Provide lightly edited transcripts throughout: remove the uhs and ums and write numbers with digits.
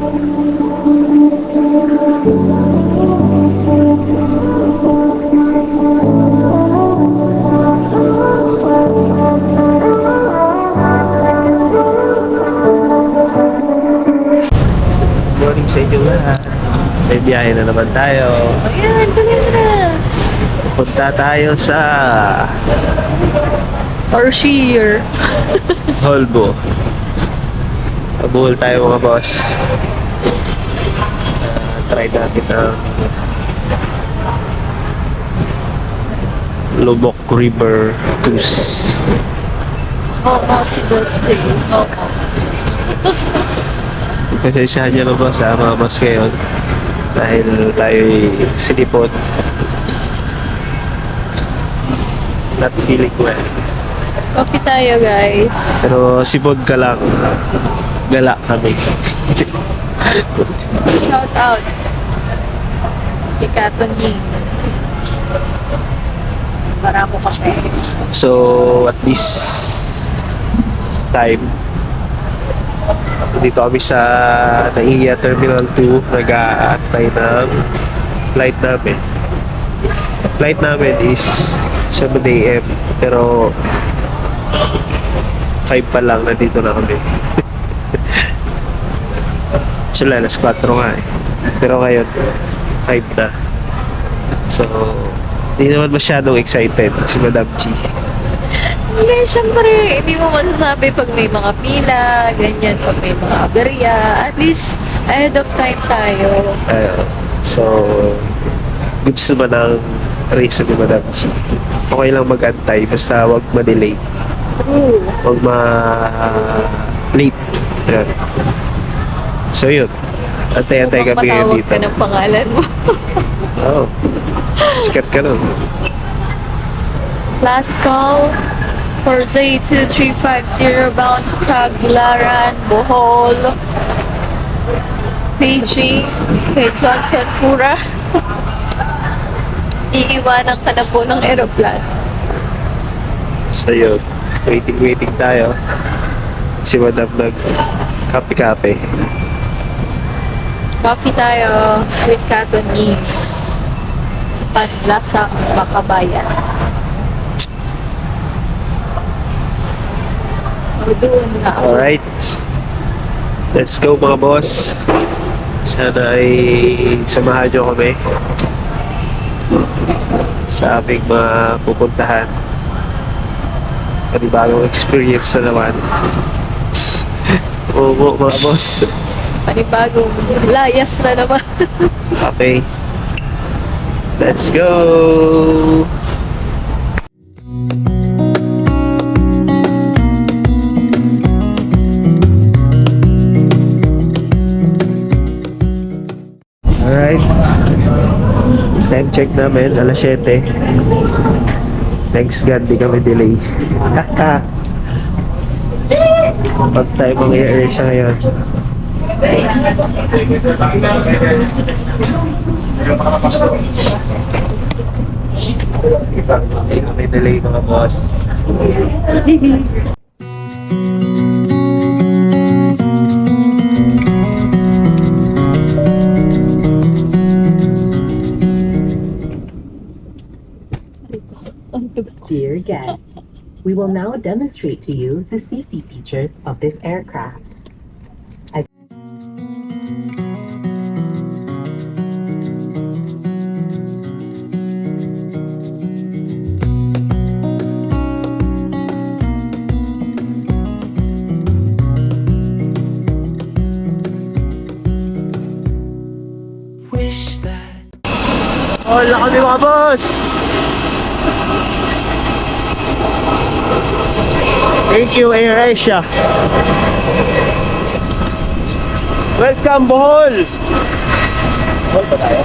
Morning sa inyo lahat. May biyahe na naman tayo. Ayan, tuloy na. Punta tayo sa Torshire. Holbo. Pabuhol tayo mga boss. Try natin ang Lubok River Cruise. Si Boss Day. Pasensyahan niyo na po sa mga boss ngayon dahil tayo'y sinipot. Not feeling well. Coffee tayo, guys. Pero sipod ka lang. Gala kami. Shout out. Kay Katon Ying. Para ako kape. So, at this time, dito kami sa Naiya Terminal 2, nag-aantay ng flight namin. Flight namin is 7 AM, pero 5 pa lang, nandito na kami. Sila, alas 4 nga eh. Pero ngayon, 5 na. So, hindi naman masyadong excited si Madam G. Hindi, syempre, hindi mo masasabi pag may mga pila, ganyan, pag may mga aberya. At least, ahead of time tayo. So, goods naman ang reason ni Madam G. Okay lang mag-antay, basta wag ma-delay. True. Wag ma-late. Ayan. So, yun. Antay-antay kami ngayon Matawag dito. ka ng pangalan mo. Oo. Sikat ka nun. Last call for Z2350 bound to Tagbilaran, Bohol. Paging kay Johnson Pura. Iiwanan ka na po ng aeroplano. So, yun. Waiting tayo. Si Madam nag-kape-kape. Coffee tayo with Katon Ying. Panlasang makabayan. O doon na ako. Alright. Let's go mga boss. Sana ay samahan nyo kami sa aming mga pupuntahan. Panibagong experience na naman. Oo mga boss. Panibagong layas na naman. Okay. Let's go! Alright. Time check namin, alas 7. Thanks God, di kami delay. Pag tayo mag-i-erase ngayon. Hindi kami delay mga boss. Dear guests, we will now demonstrate to you the safety features of this aircraft. Hola kami mga boss! Thank you AirAsia. Welcome Bohol! Bohol pa tayo?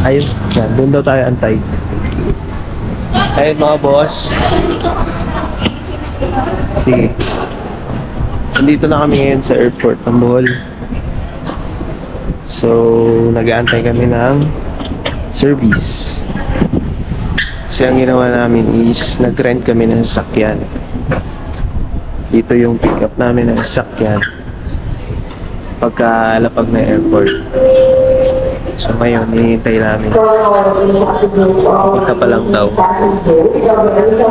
Ayun, yan, doon daw tayo antay. Ayun mga boss. Sige. Nandito na kami ngayon sa airport ng Bohol. So, nag-aantay kami ng service. Kasi ang ginawa namin is nag-rent kami ng sasakyan. Dito yung pick up namin ng sasakyan pagkalapag na airport. So ngayon, hinihintay namin. Punta pa lang daw.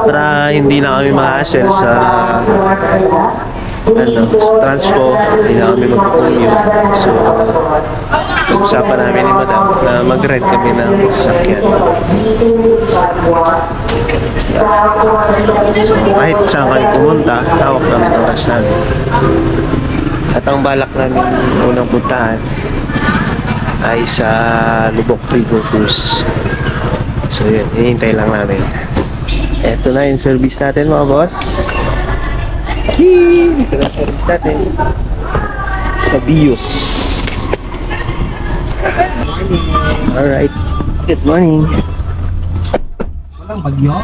Para hindi na kami ma-hassle sa transpo, hindi na kami mag-commute. So, nag-usapan namin ni Madam na mag-rent kami ng sasakyan. So, kahit saan kami pumunta, hawak namin ang oras namin. At ang balak namin unang puntahan ay sa Lubok River Cruise. So yun, hinihintay lang namin. Eto na yung service natin mga boss. Yee! Ito na yung service natin. Sa Bios. Alright. Good morning. Walang bagyo?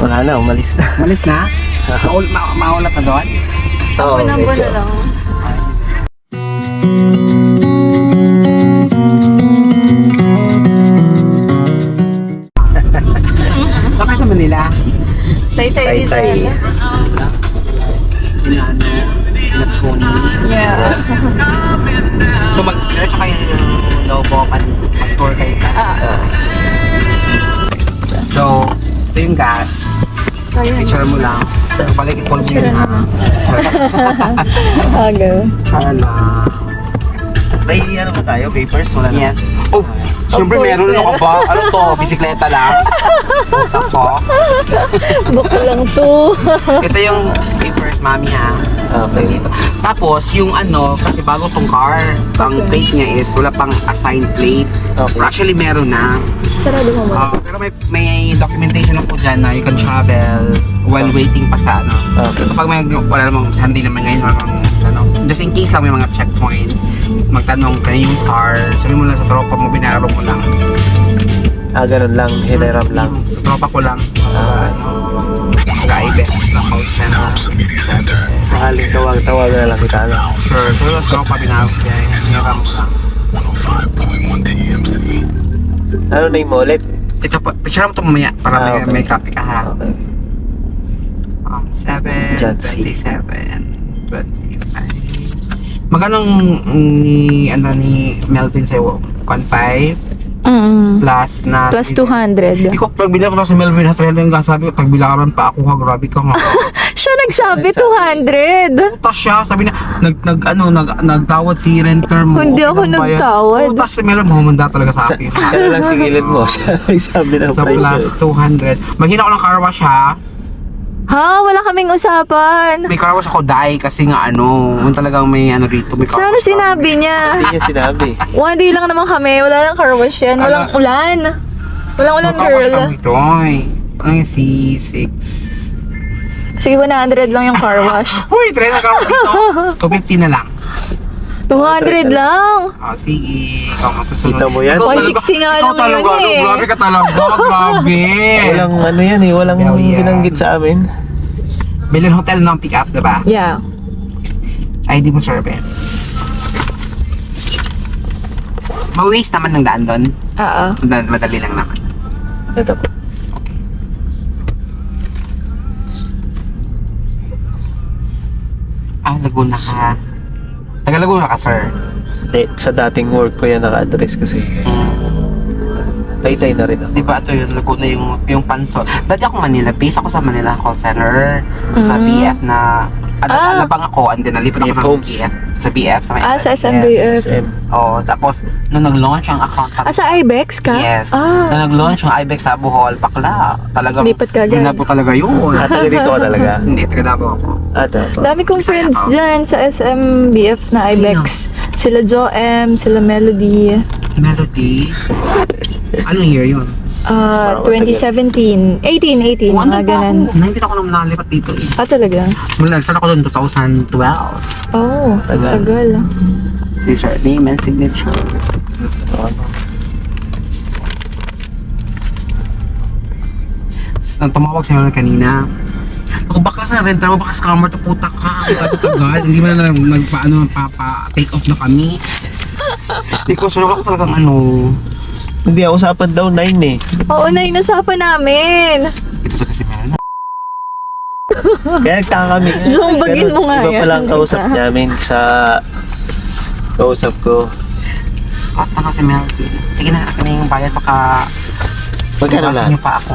Wala na, umalis na. Malis na? Maulat na doon? Oo, Unang medyo. na lang. Saan kayo sa Manila? Tay-tay dito. Tay-tay. Sinano? Natchoni? Yes. So diretso kayo ng Lobo, mag-tour kayo ka. So, ito yung gas. Picture mo lang. Balik i-call mo yun ha. Agaw. Hala. May ano ba tayo? Papers? Wala na. Yes. Oh, siyempre course, meron ako ba? Ano to? Bisikleta lang? Ako. Book lang to. Ito yung papers, mami ha. Okay. Dito. Tapos, yung ano, kasi bago tong car, ang plate niya is wala pang assigned plate. Okay. Actually, meron na. Sarado mo ba? Pero may documentation lang po dyan na you can travel while waiting pa sa ano. Okay. Kapag may, wala namang Sunday naman ngayon, ano, just in case lang may mga checkpoints, magtanong ka yung car, sabi mo lang sa tropa mo, binaro mo lang. Ganun lang. Hiniram lang. Sa tropa ko lang. Mag-IBEX na call center. Sakaling tawag na lang kita. Sure. So, sa tropa binaro ko yan. Hiniram ko lang. Ano na yung wallet? Ito po, picture mo ito mamaya para Okay. may copy ka ha. Okay. 7, John C. 27, 25. Magkano ni Melvin sa'yo? 1.5 plus na Plus 200. Ikaw, pag bilang ko na sa Melvin na 300 nga sabi ko, tagbilaran pa ako ha, grabe ka nga. Siya nagsabi 200. Tapos siya, sabi na, nagtawad si renter mo. Hindi okay ako lang ba yan? nagtawad. Oo, tapos si Melvin humanda talaga sa akin. Siya na lang sigilid mo. Siya may sabi ng Sa plus presyo. 200. Maghina ko ng car wash ha. Ha? Wala kaming usapan. May car wash ako dahil kasi nga talagang may rito. May car Sana wash sinabi niya. Hindi niya sinabi. One day lang naman kami. Wala lang car wash yan. Walang ulan. Walang ulan, girl. Ito ay C6. Sige, 100 lang yung car wash. Uy, try na car wash dito. 250 na lang. 200 lang. Sige. Ikaw masusunod. Kita mo yan? Ikaw 160 nga ikaw lang yun talaga, eh. Grabe ka talaga. Grabe. Walang ano yan eh. Walang Hell yeah. binanggit sa amin. Bilin Hotel ng pick up, diba? Yeah. ID mo, sir, Ben. Ma-waste naman ng daan doon. Oo. Madali lang naman. Ito po. Laguna ka. Taga Laguna ka, sir. Sa dating work ko yan naka-address kasi. Tay-tay na rin ako. Di ba ito yung Laguna yung Pansol? Dati ako Manila, base ako sa Manila call center. Sa BF na, alabang ako, and then nalipat ako BF ng Homes. BF. Sa BF, sa may Sa SMBF. SM. Oo, tapos, nung nag-launch ang account Sa IBEX ka? Yes. Ah. Nung nag-launch yung IBEX sa Bohol, bakla. Talagang, Lipat ka agad. yun na po talaga yun. Taga dito ka talaga. Hindi, taga Davao ako. Ito po. Dami kong Bisaya friends ako. dyan sa SMBF na IBEX. Sila Joem, sila Melody. Melody. Anong year yun? 2017. 18, Oh, mga ganun. 19 ako nung nalipat dito eh. Talaga? Mula nag-start ako doon 2012. Oh, Tagal. tagal. Si sir, name and signature. Nang tumawag siya na kanina. Ako baka sa renter mo, baka scammer to puta ka. Ang tagal. Hindi mo na nagpa-take off na kami. Because wala ko talagang ano. Hindi, usapan daw 9 eh. Oo na, inusapan namin. Ito to kasi meron na. Kaya nagtaka kami. Zumbagin mo nga Iba yan. pala ang kausap namin sa kausap ko. At ako si Melty. Sige na, akin na yung bayad. Baka Magkano bukasan lahat? niyo pa ako.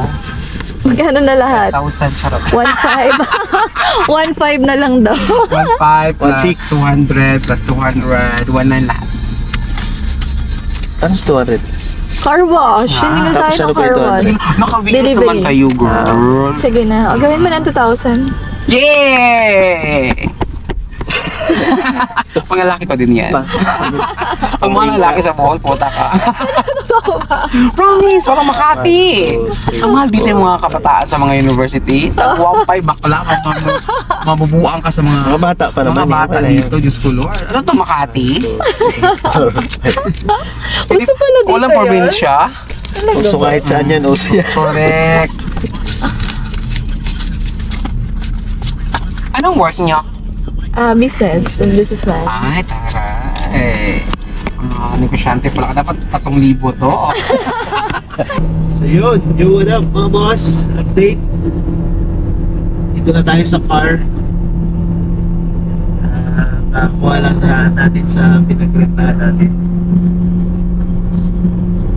Magkano na lahat? 1,000 charot. 1.5. 1.5 na lang daw. 1,500 plus 1,600 200 plus 200. 1,900 lahat. Ano sa 200? Car wash. Hindi na Tapos tayo ano ng pa car ito, wash. Andre? Naka-weekends Delivery. naman kayo, girl. Sige na. O, gawin mo ng 2,000. Yay! Mga lalaki ko din yan. Ang mga lalaki sa mall, puta ka. Totoo ba? Promise, walang Makati. Ang mahal dito yung mga kabataan sa mga university. Tag 1,500 bakla ka, mabubuang ka sa mga Mga bata pa naman. mga bata eh, wala yun. dito, Diyos ko Lord. Ano to, Makati? Gusto pala dito Walang yun. probinsya. Uso kahit saan yan, uso yan. Correct. Anong work niyo? Business and businessman. Ay, taray. Negosyante pala ka. Dapat 3,000 to. So yun, yo, what up mga boss? Update. Dito na tayo sa car. Nakakuha lang natin sa pinagrentahan natin.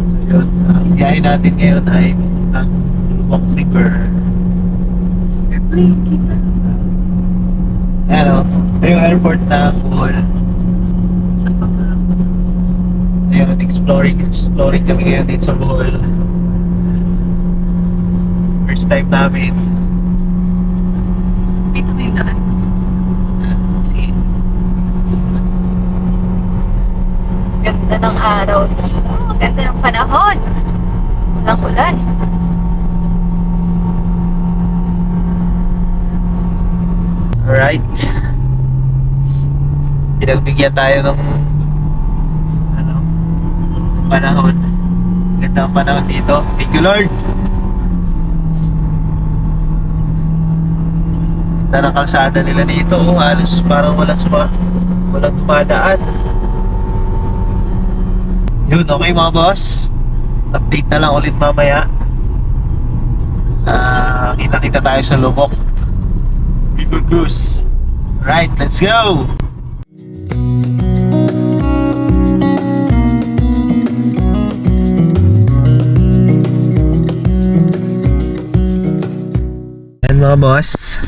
So yun, ang biyahe natin ngayon ay ang Lubok River. Ayan o, ito yung airport ng Bohol. Ayun, exploring kami ngayon dito sa Bohol. First time namin. Dito may daan. See? Ganda ng araw dito. Ganda ng panahon. Walang ulan. Alright. Pinagbigyan tayo ng panahon. Ganda ang panahon dito. Thank you, Lord. Ganda ng kalsada nila dito. Halos parang walang tumadaan. Yun, okay mga boss. Update na lang ulit mamaya. Kita-kita tayo sa Lubok River Cruise. Alright, let's go! Yan mga boss.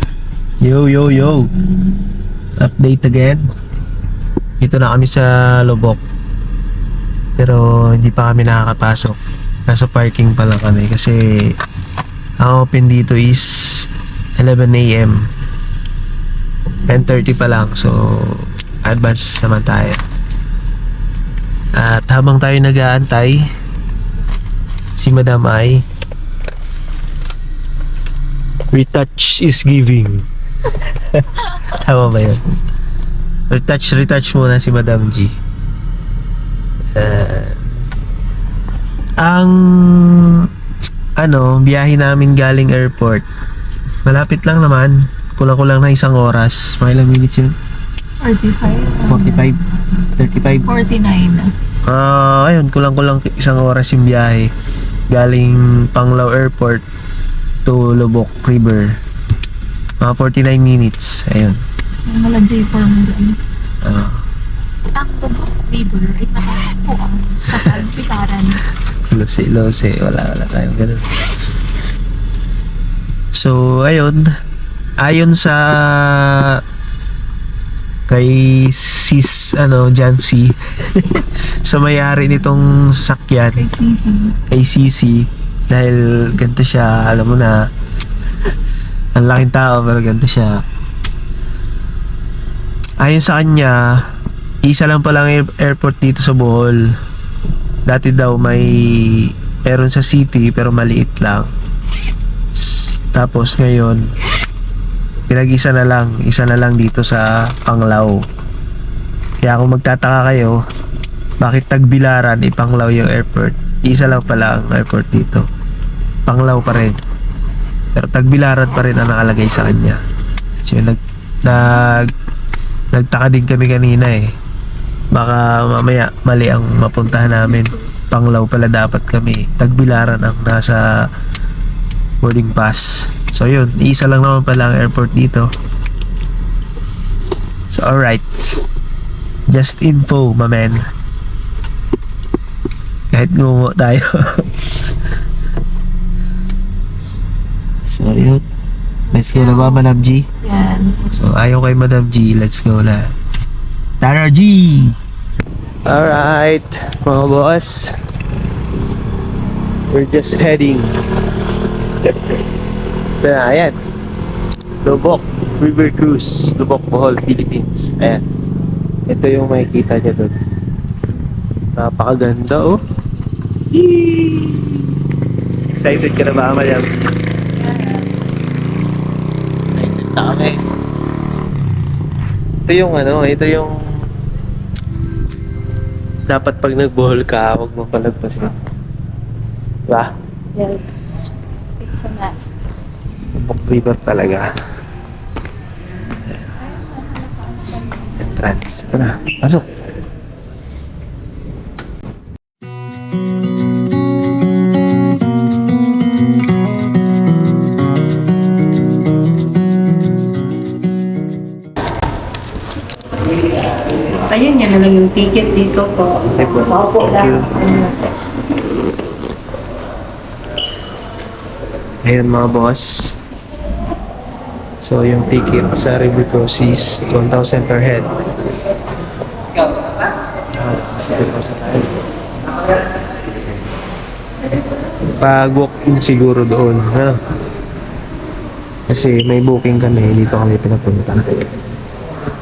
Yo. Update again. Ito na kami sa Lubok. Pero hindi pa kami nakakapasok. Nasa parking pa lang kami kasi ang open dito is 11 AM. 10:30 pa lang. So advance naman tayo. At habang tayo nag-aantay, si Madam ay retouch is giving. Tama ba yun? Retouch muna si Madam G. Ang biyahe namin galing airport, malapit lang naman. Kulang-kulang na 1 oras. Mga ilang minutes yun? 45. 35? 35? 49. Ayun, kulang-kulang 1 oras yung biyahe galing Panglao Airport to Lubok River. Mga 49 minutes. Ayun. Wala J4 mo dyan. Ang Lubok River ay matatagpuan sa Kalpitaran. Lose. Wala tayong ganun. So, ayun. Ayon sa kay Sis, Jancy, sa may-ari nitong sasakyan, kay Sisi, dahil ganito siya, alam mo na, ang laking tao, pero ganito siya. Ayon sa kanya, isa lang palang airport dito sa Bohol. Dati daw meron sa city pero maliit lang. Tapos ngayon isa na lang dito sa Panglao. Kaya kung magtataka kayo bakit Tagbilaran Panglao yung airport, isa lang pala ang airport dito. Panglao pa rin, pero Tagbilaran pa rin ang nakalagay sa kanya. So nagtaka din kami kanina Baka mamaya mali ang mapuntahan namin. Panglao pala dapat kami. Tagbilaran ang nasa boarding pass. So yun, isa lang naman pala ang airport dito. So alright. Just info, my man. Kahit ngungo tayo. So yun. Let's go na ba, Madam G? Yes. So ayaw kay Madam G, let's go na. Tara G! Alright, mga boss. We're just heading. Ito na, ayan. Lubok River Cruise, Lubok, Bohol, Philippines. Ayan. Ito yung makikita niya doon. Napakaganda, oh. Yee! Excited ka na ba, Madam? Excited na kami. Ito yung ito yung dapat pag nagbohol ka, huwag mo palagpasin. Diba? Yes. It's a must. Lubok River talaga. Entrance. Ito na. Pasok. Ayun, yan na lang yung ticket dito po. Okay po. Opo Thank you. lang. Ayun mga boss. So yung ticket sa River Cruises, 1,000 per head. Pag walk-in siguro doon. Ano? Kasi may booking kami, dito kami pinapunta.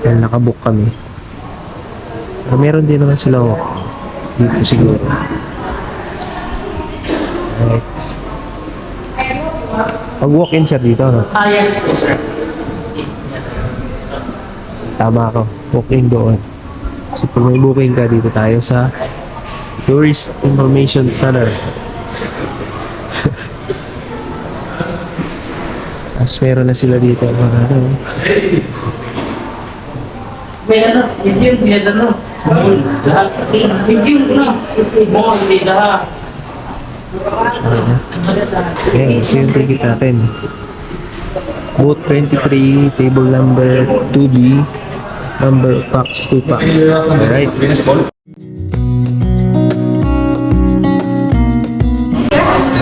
Dahil nakabook kami. Meron din naman sila walk. Dito siguro. Right. Pag walk-in sir dito, no? Yes po, sir. Tama ako. Walk-in doon. So pag may booking ka, dito tayo sa Tourist Information Center. Tapos meron na sila dito mga May medium, may small, lahat. Medium na. Small, may lahat. Okay, ito yung ticket natin. Boat 23, table number 2B, number of packs 2 packs. Alright.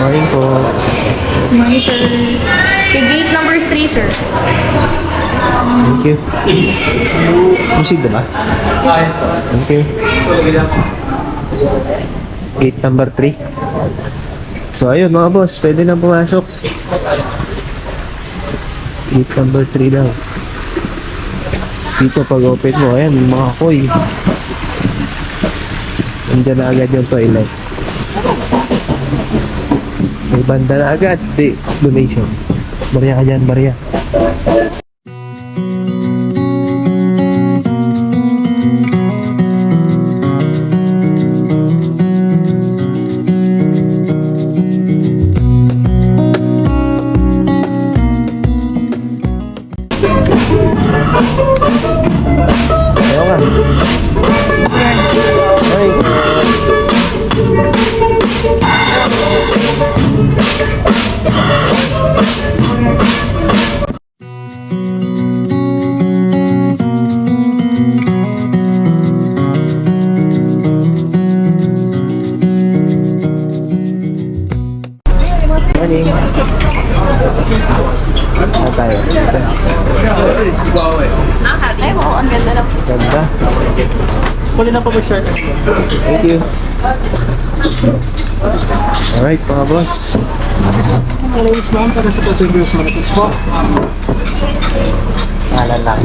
Morning po. Morning, sir. Gate number 3, sir. Thank you. Proceed na ba? Thank you. Gate number 3. So ayun mga boss, pwede na pumasok. Gate number 3 daw. Dito pag open mo, ayan, mga koy. Nandiyan na agad yung toilet. May banda na agad. Di, donation. Barya ka dyan, barya. Ayaw ka. Ay. Morning. Saan tayo? Ay, wow, ang ganda lang. Ganda. Huli na po ba, sir? Thank you. Alright mga boss. Malayos ma'am, para sa passengers manipis po. Pahalan lang.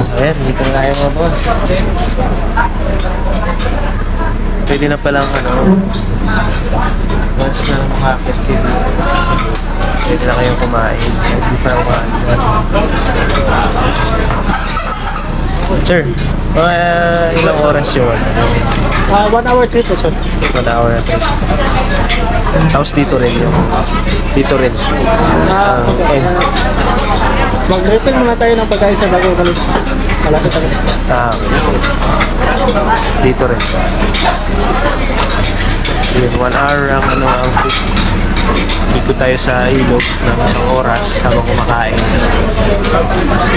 So ayan, dito na tayo mga boss. Pwede na palang once na makakit kayo, pwede na kayong kumain. Hindi pa lang kumain. Sir, mga ilang oras yun? 1 hour trip po, sir. 1 hour na trip. Tapos dito rin yung dito rin. And Mag-refill muna tayo ng pagkain sa bago kalis. Malapit ako. Dito rin. So yun, 1 hour ang ang trip. Ikot tayo sa ilog ng isang oras habang kumakain.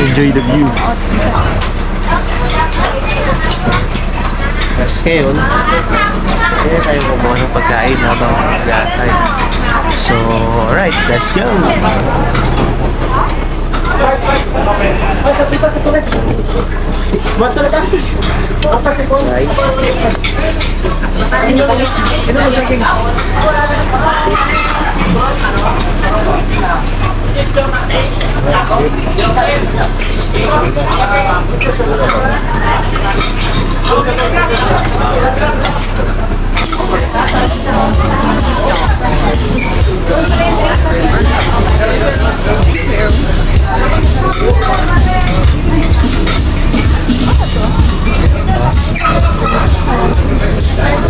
Enjoy the view. Tapos ngayon, kaya tayo kumuha ng pagkain habang mag-aatay. So, alright, let's go!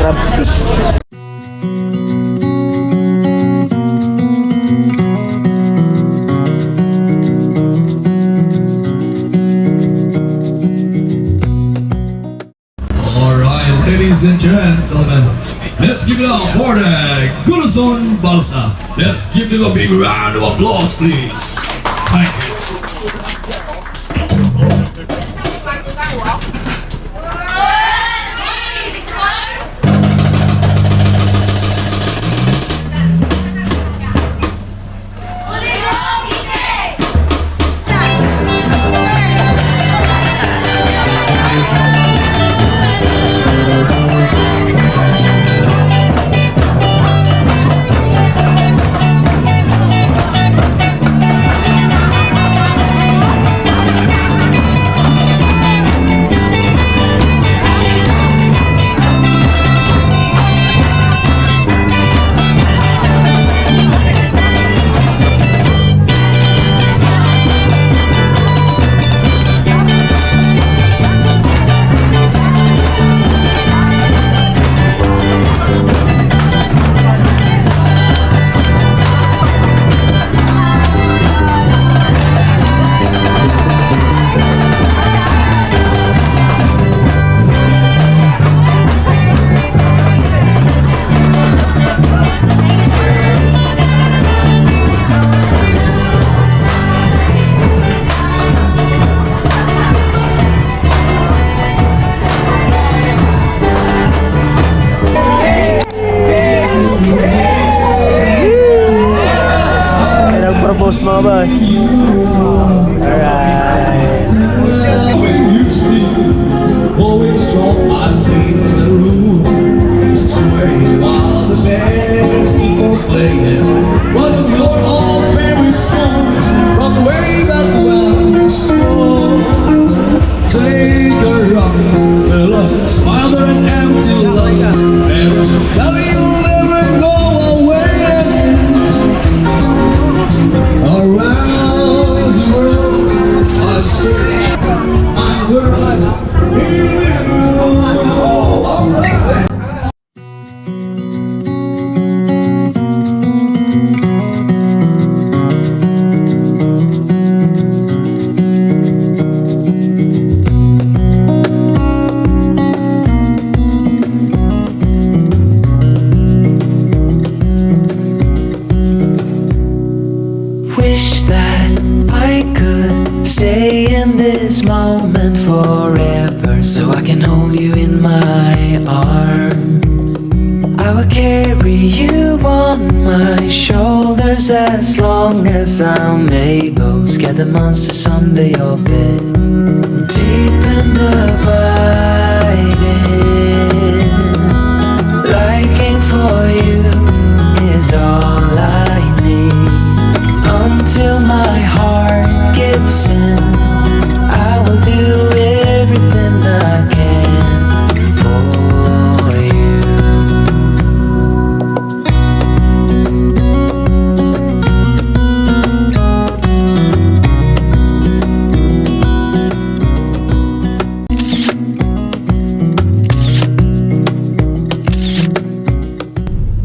Crab stick. Alright, ladies and gentlemen, let's give it up for the Corazon Balsa. Let's give them a big round of applause, please. Thank you. Propose mga boss. Alright. Always strong, I feel the room sway while the bands keep on playing one of your all favorite songs from way back when. So take a rock, fella, smile there and empty light, and just tell me you'll never go away. Around the world, I search my world. Alright. Wish that I could stay in this moment forever, so I can hold you in my arms. I will carry you on my shoulders as long as I'm able. Scare the monsters under your bed. Deep in the abiding, liking for you is all I need. Until my heart gives in, I will do everything I can for you.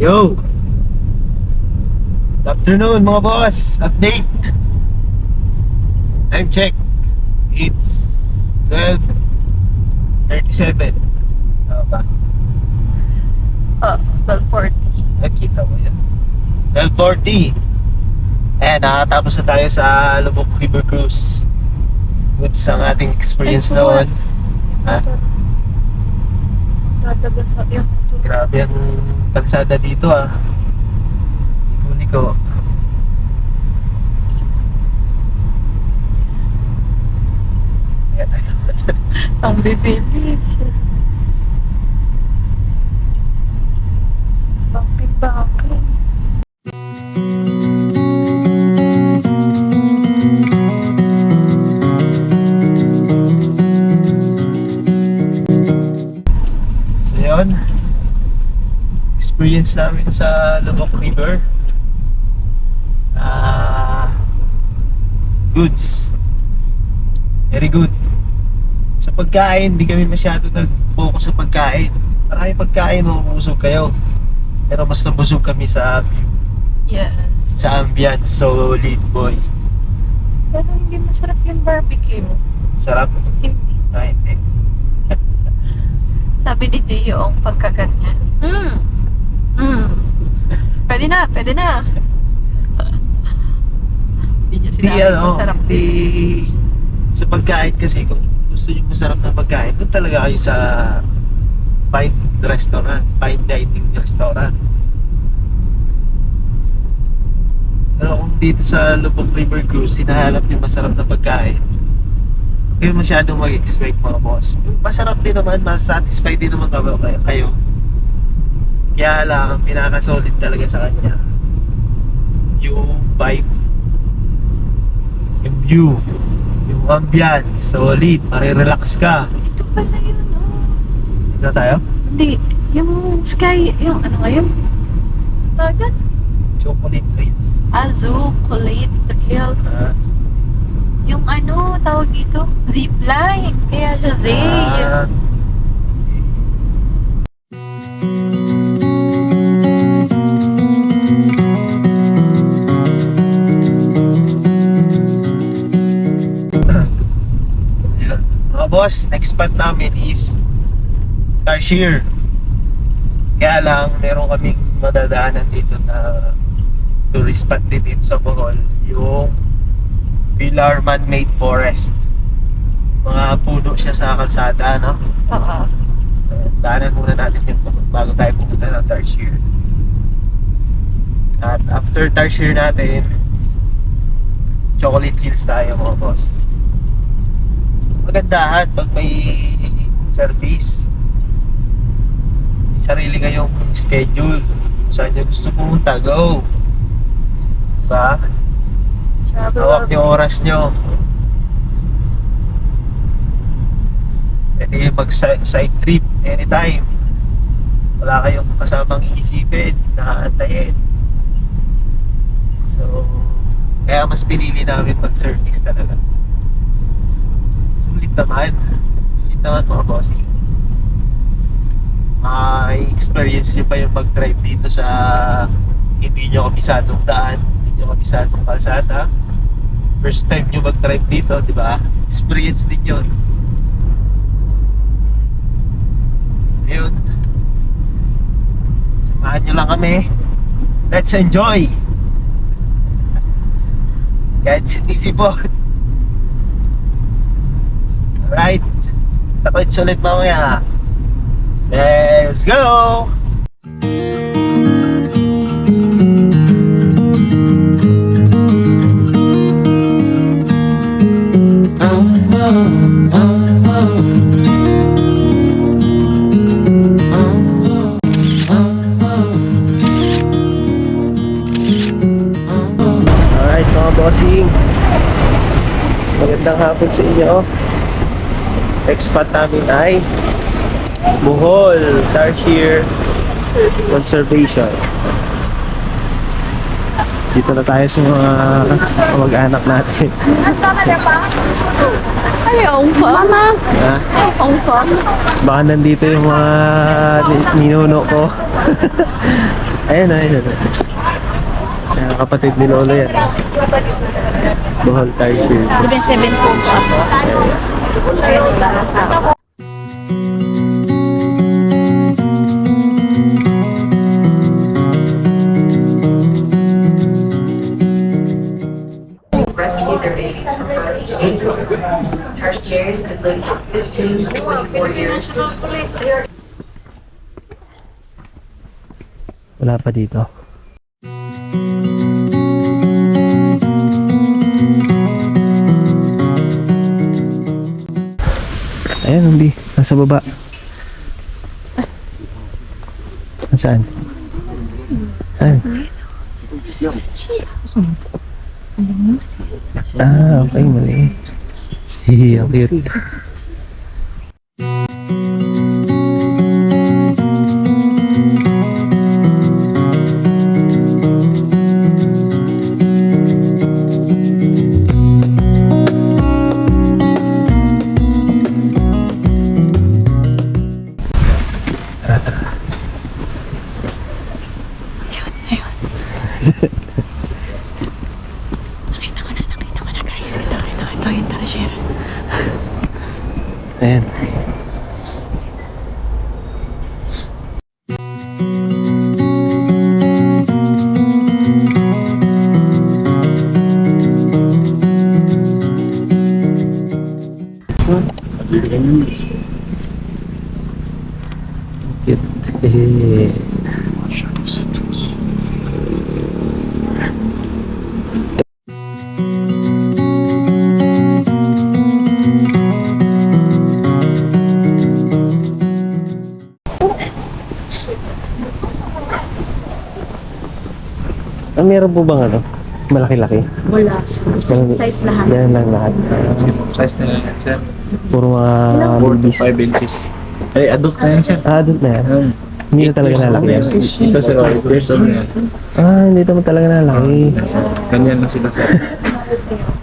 Yo! Good afternoon mga boss! Update! Time check. It's 12:37. Tama ba? 12:40. Nakita mo yun? 12:40. Ayan, nakatapos na tayo sa Lubok River Cruise. Good sa ating experience Ay, noon. Ha? Tatagal sa yung Grabe ang kalsada dito ah. Liko-liko. Ayan tayo. ang bibilis. Bakit? So yun, experience namin sa Lubok River. Goods. Very good. Sa pagkain, di kami masyado nag-focus sa pagkain. Marami pagkain, mabusog kayo. Pero mas nabusog kami sa view, Yes. sa ambience. Solid boy. Pero hindi masarap yung barbecue. Sarap. Hindi. Hindi. Sabi ni Gio ang pagkaganyan. Pwede na. Hindi niya sinabi masarap. Hindi, sa pagkain kasi, kung gusto nyo masarap na pagkain, doon talaga kayo sa fine restaurant, fine dining restaurant. Pero kung dito sa Lubok River Cruise, hinahanap nyo masarap na pagkain, kayo masyadong mag-expect mga boss. Masarap din naman, masasatisfied din naman kayo. Kaya lang, ang pinaka-solid talaga sa kanya, yung vibe, yung view, yung ambience, solid, marirelax ka. Ito pala yun, oh. Ito tayo? Hindi. Yung sky, yung ano ngayon? Tawagan? Chocolate treats. Chocolate trails. Yung ano, tawag dito? Zipline. Kaya siya Zay. Mga boss, next spot namin is Tarsier. Kaya lang, meron kaming madadaanan dito na tourist spot din dito sa Bohol, yung Pilar Man-Made Forest. Mga puno siya sa kalsada, no? Oo. Daanan muna natin yun bago tayo pumunta ng Tarsier. At after Tarsier natin, Chocolate Hills tayo mga boss. Magandahan pag may service. May sarili kayong schedule. Kung saan nyo gusto pumunta, go! Diba? Hawak yung oras nyo. Pwede kayo mag-side trip anytime. Wala kayong kasamang iisipin, nakaantayin. So, kaya mas pinili namin mag-service talaga. Sulit naman mga bossing. Experience nyo pa yung mag-drive dito sa hindi nyo kabisadong daan, hindi nyo kabisadong kalsada. First time nyo mag-drive dito, di ba? Experience din yun. Ayun. Samahan nyo lang kami. Let's enjoy! Kahit sinisipon. Alright. Takoits ulit mamaya. Let's go! Alright mga bossing, magandang hapon sa inyo. Next spot namin ay Bohol Tarsier Conservation. Dito na tayo sa mga kamag-anak natin. Ay, ang fama. Ha? Ang fama. Baka nandito yung mga ninuno ko. Ayun. Kapatid ni Lolo yan. Bohol Tarsier. 7 po ako. Rescue their babies from birth to angels. Tarsiers could live 15 to 24 years. Wala pa dito. Ayan, Umbi. Nasa baba. Saan? Saan? Ah, okay. Mali. Hihi, ang cute. Ayan. Cute. Ah, meron po bang ano? Malaki-laki? Wala. Same size lahat. Yan lang lahat. Size nila yan, sir. Puro mga 4 to babies. 5 inches. Ay, adult na yan, sir. Ah, adult na yan. Hindi na talaga nalaki yan. Ito, sir. 8 years old na yan. Ah, hindi naman talaga nalaki. Ganyan na sila, sir.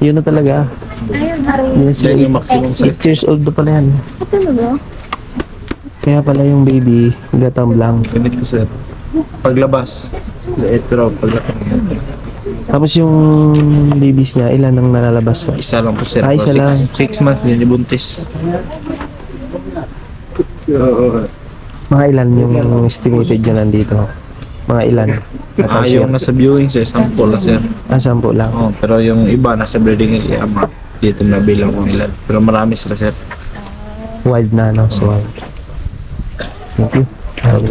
Yun na talaga. Yun na Yan yung maximum size. 8 years old na pala yan. Talaga? Kaya pala yung baby, gatamblang. Ganit ko, sir. Paglabas, liit pero paglaki niya. Tapos yung babies niya, ilan ang nalalabas? Isa lang po, sir. Ah, isa lang. 6 months din, ibuntis. Mga ilan yung estimated nyo nandito? Mga ilan? Ah, yung nasa viewing, sir, 10 lang, sir. Ah, 10 lang. Oh, pero yung iba nasa breeding area, dito na bilang kung ilan. Pero marami sila, sir. Wild na, no? So, wild. Thank you.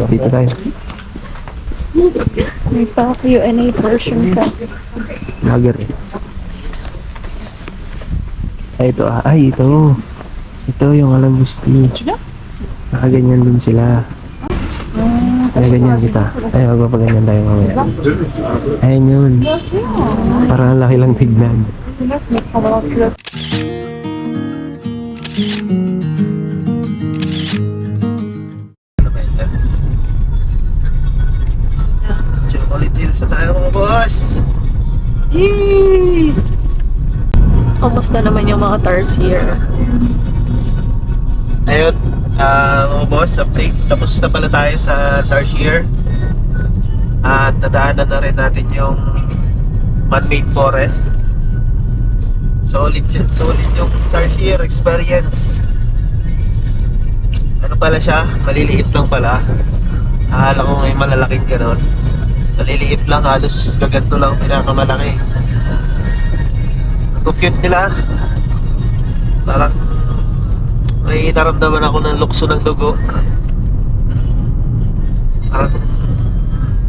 Dito tayo. May pa Q&A version ka. Lager. Ay, ito. Ay, ito. Ito yung alabusti. Nakaganyan din sila. Ay, ganyan kita. Ay, magpapaganyan tayo mamaya. Ayun yun. Parang laki lang tignan. Chocolate Hills na tayo mga boss! Yee! Kamusta naman yung mga tarsier? Ayun, mga boss, update. Tapos na pala tayo sa Tarsier. At nadaanan na rin natin yung man-made forest. Solid yung Tarsier experience. Ano pala siya? Maliliit lang pala. Akala ko may malalaking gano'n. Maliliit lang, halos gaganto lang pinakamalaki. Ang cute nila. Parang may naramdaman ako ng lukso ng dugo. Parang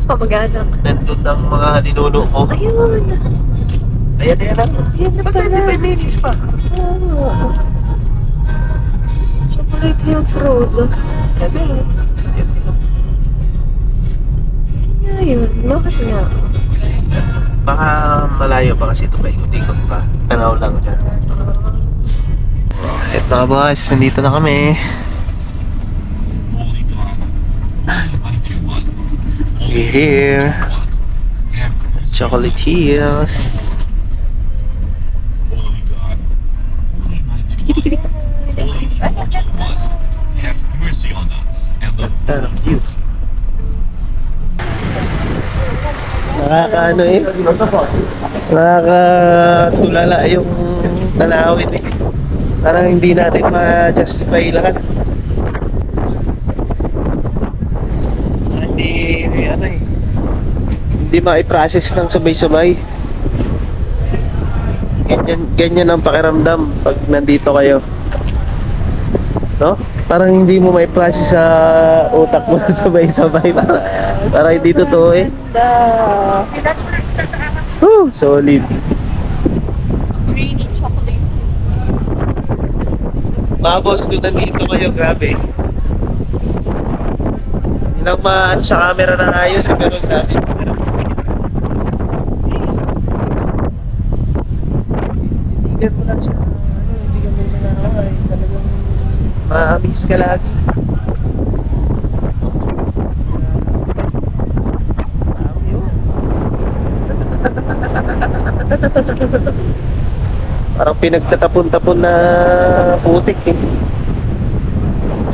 Pamaganak. nandun ang mga ninuno ko. Ayun! Ayan na. Ayan na Ba't pala. 25 minutes pa? Oo. Chocolate Hills Road. Ayan na. Ayun, bakit nga? Baka malayo pa kasi ito pa ikot-ikot pa. Tanaw lang dyan. At mga boss, nandito na kami. We're here. Chocolate Hills. Ganda ng view. Nakakaano eh. Nakakatulala yung tanawin eh. Parang hindi natin ma-justify lahat. Hindi, ano eh. Hindi ma-i-process ng sabay-sabay. Ganyan ang pakiramdam pag nandito kayo. No? Parang hindi mo ma-i-process sa utak mo sabay-sabay. Para hindi totoo eh. Solid. Creamy chocolate. Mga boss, kung nandito kayo, grabe. Hindi lang maano sa camera na ayos, pero grabe. Hindi mo lang siya, hindi ka may manaway. Talagang ma-amaze ka lagi. Grabe yun. Parang pinagtatapon-tapon na putik eh.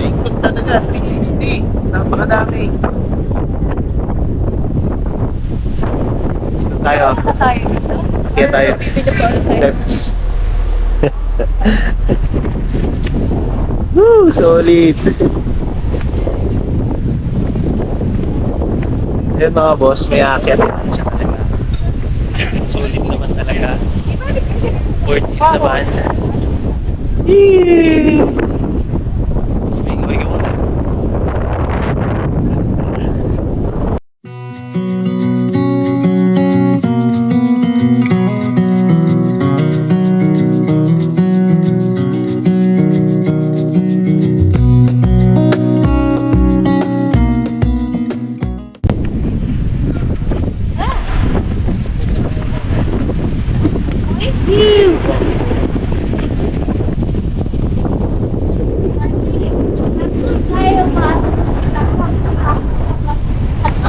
Ikot talaga, 360. Napakadami. Gusto tayo. Tayo dito. Kaya tayo. Bibili po ulit tayo. Steps. Woo, solid. Yan mga boss, may aakyat naman siya talaga. Solid naman talaga. Worth it naman. Yee! Wait, muna.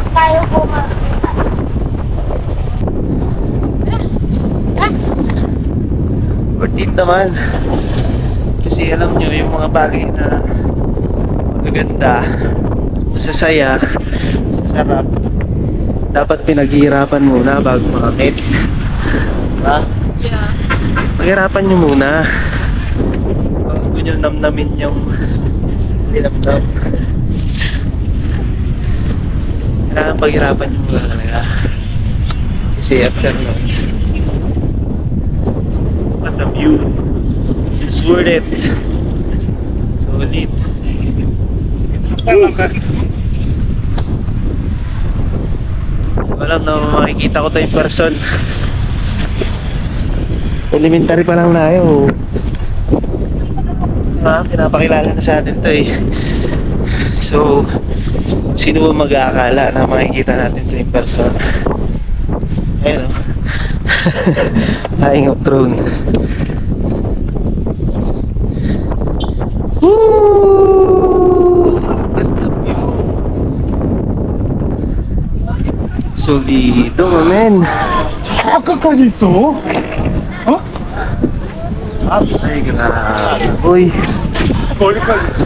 Tayo po ma. Worth it naman. Kasi alam nyo, yung mga bagay na magaganda, masasaya, masasarap, dapat pinaghihirapan muna bago makakit. Diba? Yeah. Paghirapan nyo muna. Bago nyo namnamin yung dinamdam. Kailangan paghirapan nyo muna talaga. Kasi after nun, what a view. It's worth it. Solid. Alam na makikita ko to in person. Elementary pa lang tayo. Pinapakilala na sa atin to eh. So, sino ba mag-aakala na makikita natin to in person? Ayun o. Flying of drone. Woo! Ganda view. Solido, man. 아까까지 있어? Ay, grabe. Uy, 멀리까지 있어.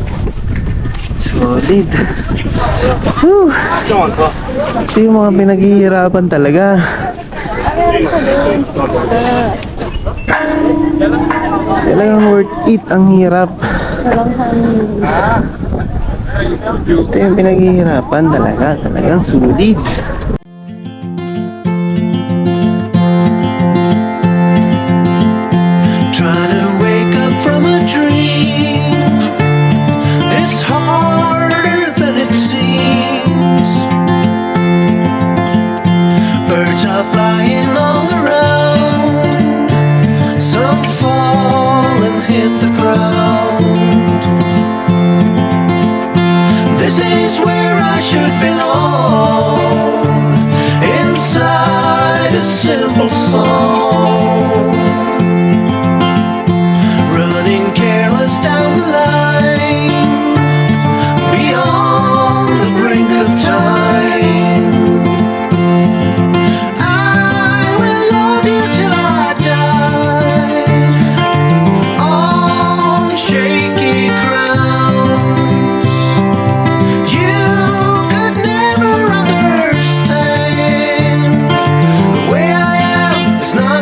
solid. Whew. Ito yung mga pinaghihirapan talaga. Talagang worth it ang hirap. Ito yung pinaghihirapan talaga. Talagang solid. Trying to wake up from a dream is harder than it seems. Birds are flying all around, some fall and hit the ground. This is where I should belong, inside a simple song. Running careless down the line, beyond the brink of time. I will love you till I die, on shaky grounds. You could never understand. The way I am is not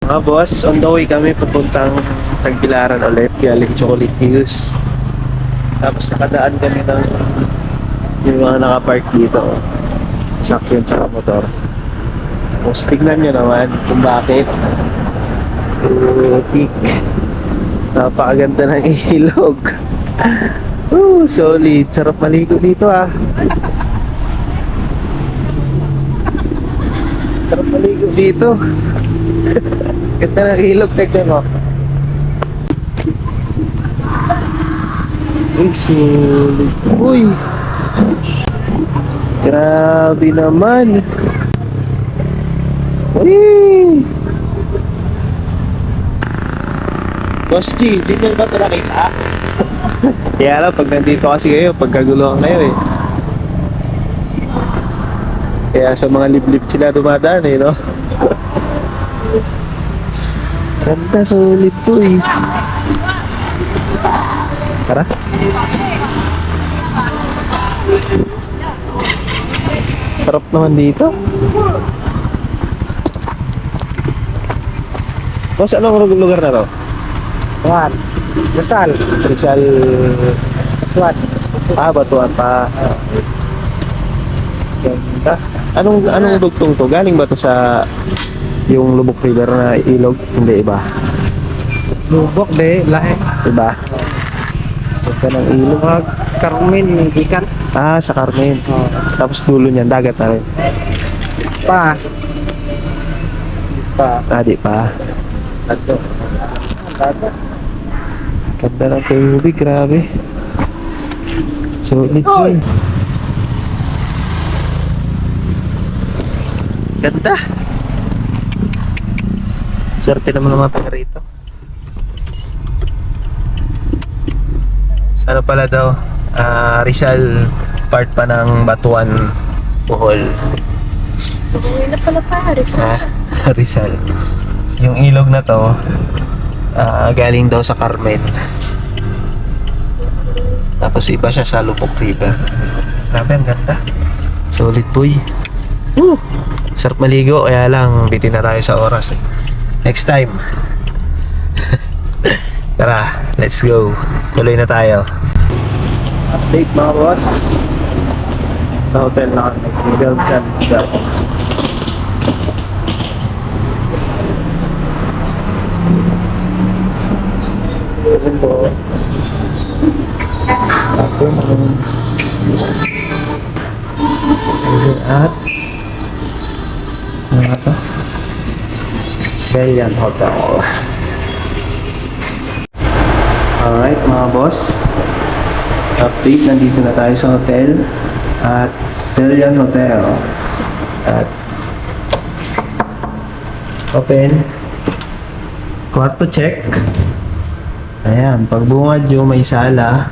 Mga boss, on the way kami papuntang Tagbilaran ulit, galing Chocolate Hills. Tapos nakadaan kami ng yung mga nakapark dito. Sasakyan tsaka motor. Tapos tignan nyo naman kung bakit. Tik. Napakaganda ng ilog. Solid. Sarap maligo dito ah. Sarap maligo dito. Ganda ng ilog, tignan mo. Uy, solid. Uy! Grabe naman. Uy! Boss G, di nyo ba ito nakita? Kaya lang, pag nandito kasi kayo, pagkaguluhan kayo eh. Kaya sa mga liblib sila dumadaan eh, no? Ganda, solid to eh. Tara. Sarap naman dito. Boss, anong lugar na to? What? Rizal. Rizal. What? Batuan pa. Ganda. Anong dugtong to? Galing ba to sa yung Lubok River na ilog? Hindi, iba. Lubok de, lahe. Iba. Ganda ng ilog. Carmen, ikan. Ah, sa Carmen. Tapos dulo niyan, dagat na rin. Pa. Ah, di pa. Dagat. Ganda ng tubig, grabe. Solid yun. Ganda. Swerte naman ng mga taga rito. Ano pala daw? Rizal part pa ng Batuan, Bohol. Uwi na pala Paris. Rizal. Yung ilog na to, galing daw sa Carmen. Tapos iba siya sa Lubok River. Grabe, ang ganda. Solid boy. Sarap maligo, kaya lang bitin na tayo sa oras eh. Next time. Tara, let's go. Tuloy na tayo. Update mga boss. Sa hotel na kami. Middle Canada. Kasi po ako naman at ano nga to? Belian Hotel. Alright mga boss, update, nandito na tayo sa hotel at Belian Hotel at open, kwarto check. Ayan, pagbungad yung may sala.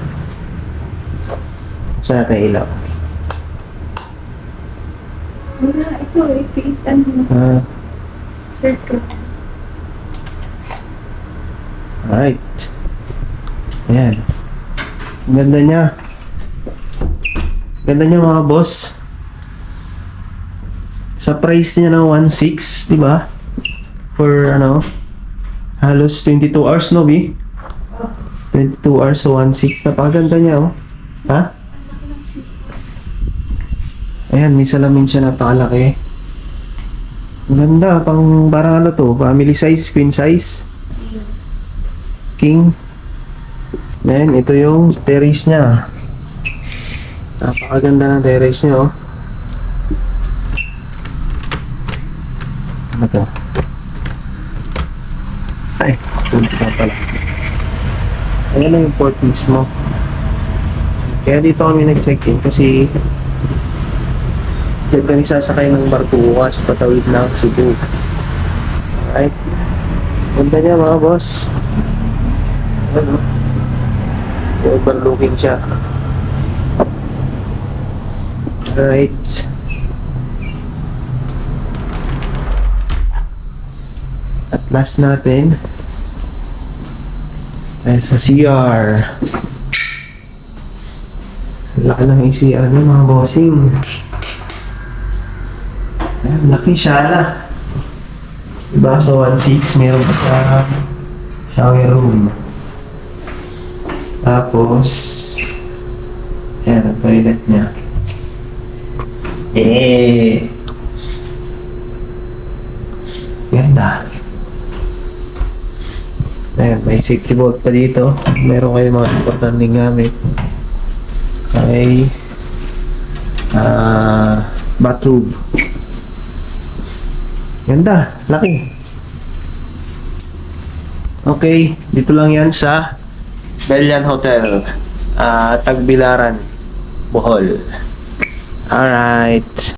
Saan natin ilaw? Wala, ito eh. Piitan mo. Circle. Alright. Ayan. Ganda niya. Ganda niya mga boss. Sa price niya na 1.6, di ba? For ano, halos 22 hours, no, B? 22 hours so 1.6. Napakaganda niya, oh. Ha? Ayan, may salamin siya, napakalaki. Ang ganda, pang parang ano to, family size, queen size. King. Then, ito yung terrace niya. Napakaganda ng terrace niya, oh. Ano to? Ay, punta na pala. Ayan lang yung port mismo. Kaya dito kami nag-check-in kasi diyan kami sasakay ng barko bukas patawid ng Cebu. Alright. Ganda niya mga boss. Ayan, overlooking siya. Alright. At last natin tayo sa CR. Laki ng ACR niya mga bossing. Ayan, laki siya na. Diba sa 1.6 meron pa sa shower room. Tapos, ayan ang toilet niya. Ganda. Ayan, may safety bolt pa dito. Meron kayo mga importanteng gamit. May bathroom. Ganda, laki. Okay, dito lang yan sa Belian Hotel, Tagbilaran, Bohol. Alright.